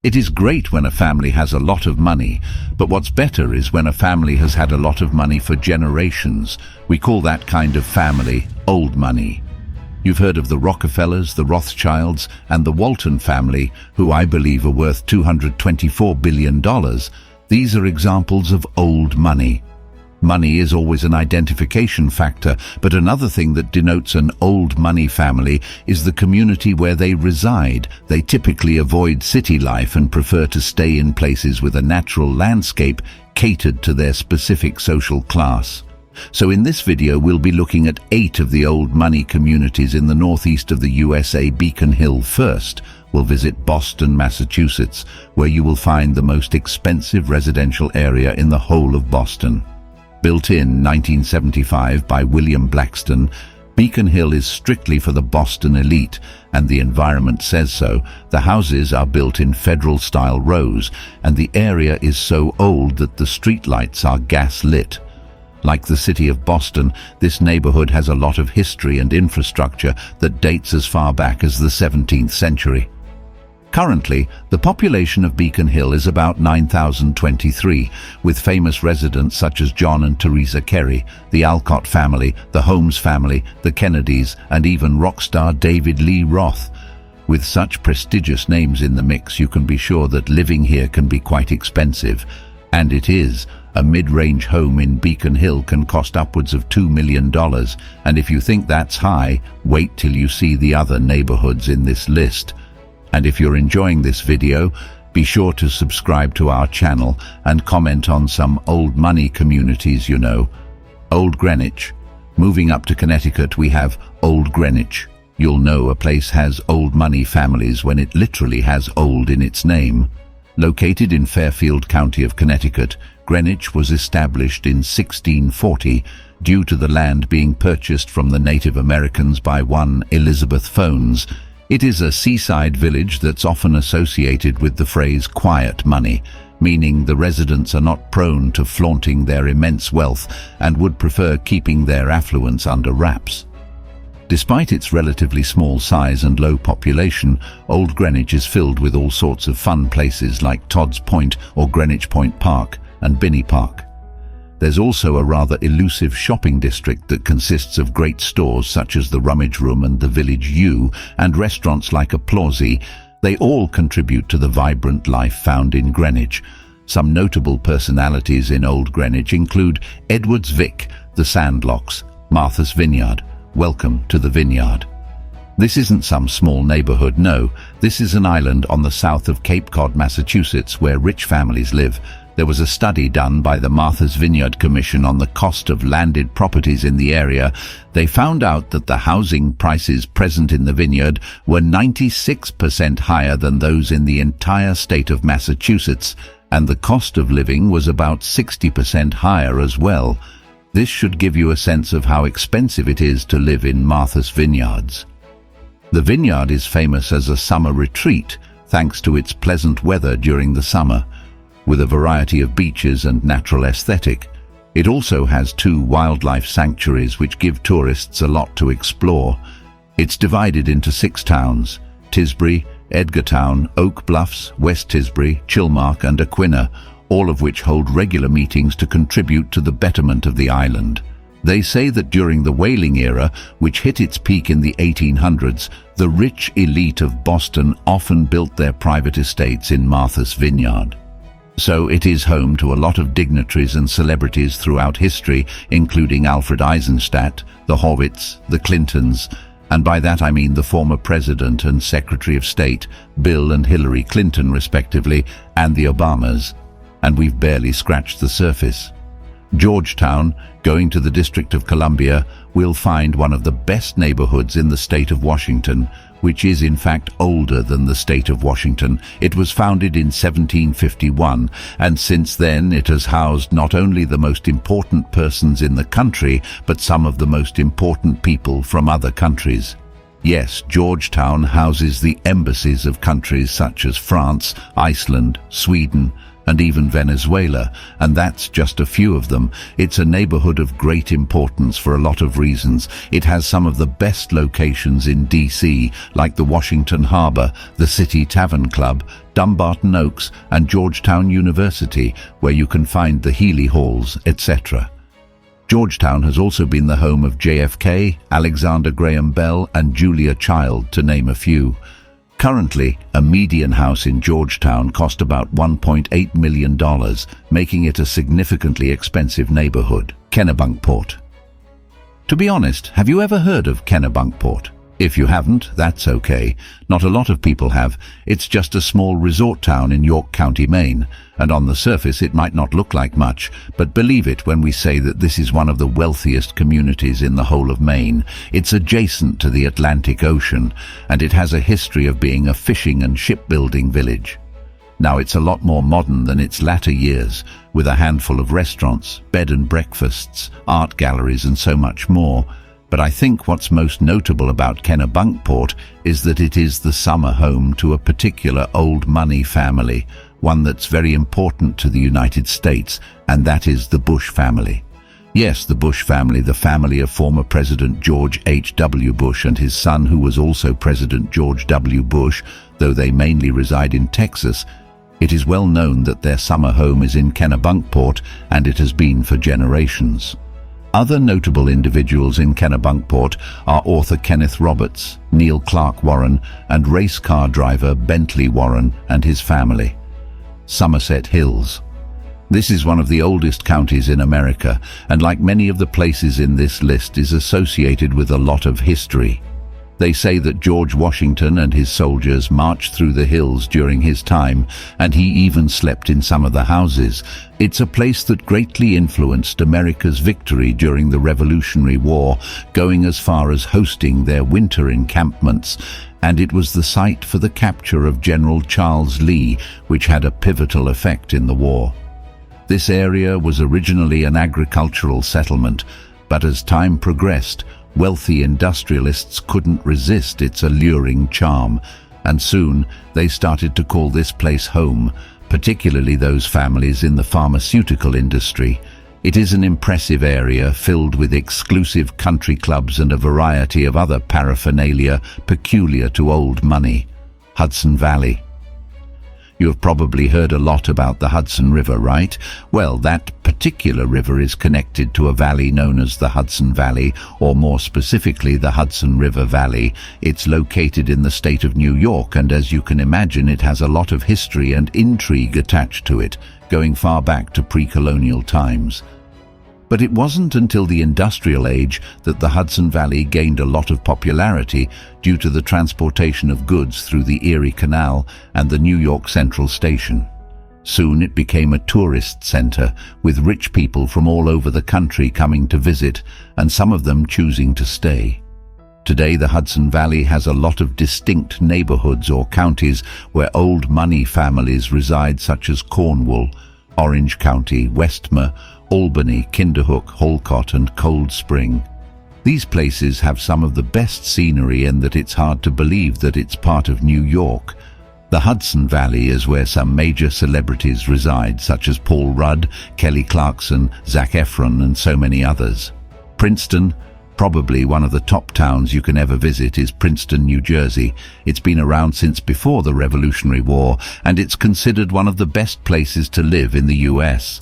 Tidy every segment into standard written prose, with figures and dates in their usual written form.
It is great when a family has a lot of money, but what's better is when a family has had a lot of money for generations. We call that kind of family old money. You've heard of the Rockefellers, the Rothschilds, and the Walton family, who I believe are worth $224 billion. These are examples of old money. Money is always an identification factor, but another thing that denotes an old money family is the community where they reside. They typically avoid city life and prefer to stay in places with a natural landscape catered to their specific social class. So in this video we'll be looking at 8 of the old money communities in the northeast of the USA. Beacon Hill first. We'll visit Boston, Massachusetts, where you will find the most expensive residential area in the whole of Boston. Built in 1975 by William Blackston, Beacon Hill is strictly for the Boston elite, and the environment says so. The houses are built in federal-style rows, and the area is so old that the streetlights are gas-lit. Like the city of Boston, this neighborhood has a lot of history and infrastructure that dates as far back as the 17th century. Currently, the population of Beacon Hill is about 9,023, with famous residents such as John and Teresa Kerry, the Alcott family, the Holmes family, the Kennedys, and even rock star David Lee Roth. With such prestigious names in the mix, you can be sure that living here can be quite expensive. And it is. A mid-range home in Beacon Hill can cost upwards of $2 million, and if you think that's high, wait till you see the other neighborhoods in this list. And if you're enjoying this video, be sure to subscribe to our channel and comment on some old money communities you know. Old Greenwich. Moving up to Connecticut, we have Old Greenwich. You'll know a place has old money families when it literally has old in its name. Located in Fairfield County of Connecticut, Greenwich was established in 1640 due to the land being purchased from the Native Americans by one Elizabeth Phones. It is a seaside village that's often associated with the phrase quiet money, meaning the residents are not prone to flaunting their immense wealth and would prefer keeping their affluence under wraps. Despite its relatively small size and low population, Old Greenwich is filled with all sorts of fun places like Todd's Point or Greenwich Point Park and Binney Park. There's also a rather elusive shopping district that consists of great stores such as the Rummage Room and the Village U, and restaurants like Applausi. They all contribute to the vibrant life found in Greenwich. Some notable personalities in Old Greenwich include Edwards Vick, the Sandlocks, Martha's Vineyard. Welcome to the Vineyard. This isn't some small neighborhood, no. This is an island on the south of Cape Cod, Massachusetts, where rich families live. There was a study done by the Martha's Vineyard Commission on the cost of landed properties in the area. They found out that the housing prices present in the vineyard were 96% higher than those in the entire state of Massachusetts, and the cost of living was about 60% higher as well. This should give you a sense of how expensive it is to live in Martha's Vineyards. The vineyard is famous as a summer retreat, thanks to its pleasant weather during the summer, with a variety of beaches and natural aesthetic. It also has 2 wildlife sanctuaries which give tourists a lot to explore. It's divided into 6 towns: Tisbury, Edgartown, Oak Bluffs, West Tisbury, Chilmark and Aquinnah, all of which hold regular meetings to contribute to the betterment of the island. They say that during the whaling era, which hit its peak in the 1800s, the rich elite of Boston often built their private estates in Martha's Vineyard. So it is home to a lot of dignitaries and celebrities throughout history, including Alfred Eisenstadt, the Horvitz, the Clintons, and by that I mean the former President and Secretary of State, Bill and Hillary Clinton respectively, and the Obamas. And we've barely scratched the surface. Georgetown, going to the District of Columbia, we'll find one of the best neighborhoods in the state of Washington, which is in fact older than the state of Washington. It was founded in 1751, and since then it has housed not only the most important persons in the country, but some of the most important people from other countries. Yes, Georgetown houses the embassies of countries such as France, Iceland, Sweden, and even Venezuela, and that's just a few of them. It's a neighborhood of great importance for a lot of reasons. It has some of the best locations in DC, like the Washington Harbor, the City Tavern Club, Dumbarton Oaks, and Georgetown University, where you can find the Healy Halls, etc. Georgetown has also been the home of JFK, Alexander Graham Bell, and Julia Child, to name a few. Currently, a median house in Georgetown cost about $1.8 million, making it a significantly expensive neighborhood. Kennebunkport. To be honest, have you ever heard of Kennebunkport? If you haven't, that's okay. Not a lot of people have. It's just a small resort town in York County, Maine, and on the surface it might not look like much, but believe it when we say that this is one of the wealthiest communities in the whole of Maine. It's adjacent to the Atlantic Ocean, and it has a history of being a fishing and shipbuilding village. Now it's a lot more modern than its latter years, with a handful of restaurants, bed and breakfasts, art galleries, and so much more. But I think what's most notable about Kennebunkport is that it is the summer home to a particular old money family, one that's very important to the United States, and that is the Bush family. Yes, the Bush family, the family of former President George H.W. Bush and his son, who was also President George W. Bush, though they mainly reside in Texas. It is well known that their summer home is in Kennebunkport, and it has been for generations. Other notable individuals in Kennebunkport are author Kenneth Roberts, Neil Clark Warren, and race car driver Bentley Warren and his family. Somerset Hills. This is one of the oldest counties in America, and like many of the places in this list is associated with a lot of history. They say that George Washington and his soldiers marched through the hills during his time, and he even slept in some of the houses. It's a place that greatly influenced America's victory during the Revolutionary War, going as far as hosting their winter encampments, and it was the site for the capture of General Charles Lee, which had a pivotal effect in the war. This area was originally an agricultural settlement, but as time progressed, wealthy industrialists couldn't resist its alluring charm, and soon they started to call this place home, particularly those families in the pharmaceutical industry. It is an impressive area filled with exclusive country clubs and a variety of other paraphernalia peculiar to old money. Hudson Valley. You have probably heard a lot about the Hudson River, right? Well, that particular river is connected to a valley known as the Hudson Valley, or more specifically, the Hudson River Valley. It's located in the state of New York, and as you can imagine, it has a lot of history and intrigue attached to it, going far back to pre-colonial times. But it wasn't until the industrial age that the Hudson Valley gained a lot of popularity due to the transportation of goods through the Erie Canal and the New York Central Station. Soon it became a tourist center, with rich people from all over the country coming to visit, and some of them choosing to stay. Today, the Hudson Valley has a lot of distinct neighborhoods or counties where old money families reside, such as Cornwall, Orange County, Westmore, Albany, Kinderhook, Holcott, and Cold Spring. These places have some of the best scenery in that it's hard to believe that it's part of New York. The Hudson Valley is where some major celebrities reside, such as Paul Rudd, Kelly Clarkson, Zac Efron, and so many others. Princeton, probably one of the top towns you can ever visit, is Princeton, New Jersey. It's been around since before the Revolutionary War, and it's considered one of the best places to live in the US.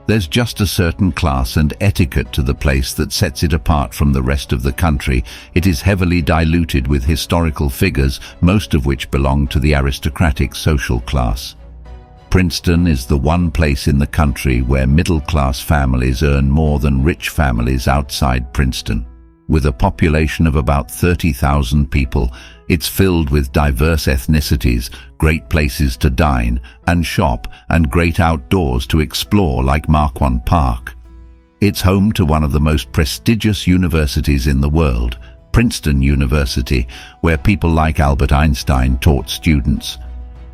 There's just a certain class and etiquette to the place that sets it apart from the rest of the country. It is heavily diluted with historical figures, most of which belong to the aristocratic social class. Princeton is the one place in the country where middle-class families earn more than rich families outside Princeton. With a population of about 30,000 people, it's filled with diverse ethnicities, great places to dine and shop, and great outdoors to explore like Marquand Park. It's home to one of the most prestigious universities in the world, Princeton University, where people like Albert Einstein taught students.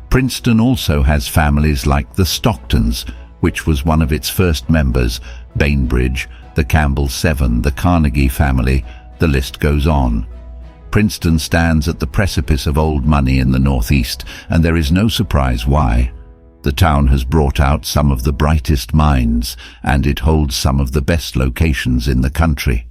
Princeton also has families like the Stocktons, which was one of its first members, Bainbridge, the Campbell Seven, the Carnegie family, the list goes on. Princeton stands at the precipice of old money in the Northeast, and there is no surprise why. The town has brought out some of the brightest minds, and it holds some of the best locations in the country.